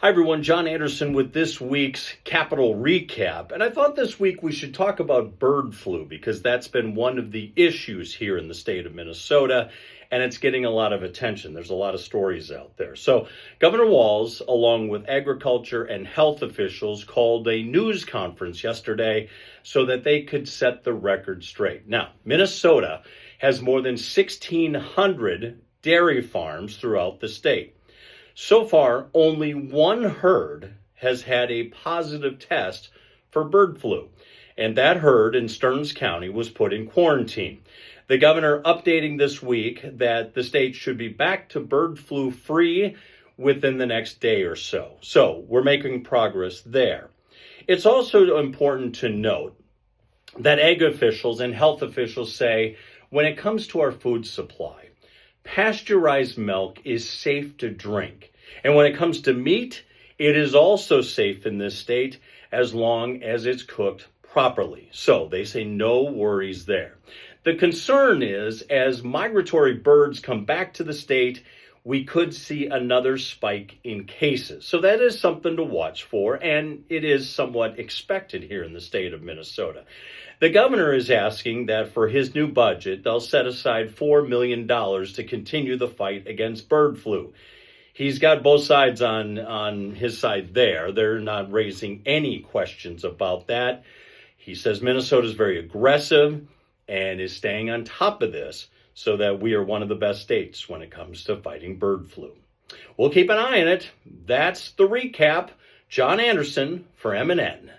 Hi everyone, John Anderson with this week's Capital Recap. And I thought this week we should talk about bird flu because that's been one of the issues here in the state of Minnesota and it's getting a lot of attention. There's a lot of stories out there. So Governor Walz, along with agriculture and health officials, called a news conference yesterday so that they could set the record straight. Now, Minnesota has more than 1,600 dairy farms throughout the state. So far, only one herd has had a positive test for bird flu, and that herd in Stearns County was put in quarantine. The governor updating this week that the state should be back to bird flu free within the next day or so. So we're making progress there. It's also important to note that ag officials and health officials say when it comes to our food supply, pasteurized milk is safe to drink. And when it comes to meat, it is also safe in this state as long as it's cooked properly. So they say no worries there. The concern is as migratory birds come back to the state, we could see another spike in cases. So that is something to watch for, and it is somewhat expected here in the state of Minnesota. The governor is asking that for his new budget, they'll set aside $4 million to continue the fight against bird flu. He's got both sides on his side there. They're not raising any questions about that. He says Minnesota is very aggressive and is staying on top of this so that we are one of the best states when it comes to fighting bird flu. We'll keep an eye on it. That's the recap. John Anderson for MNN.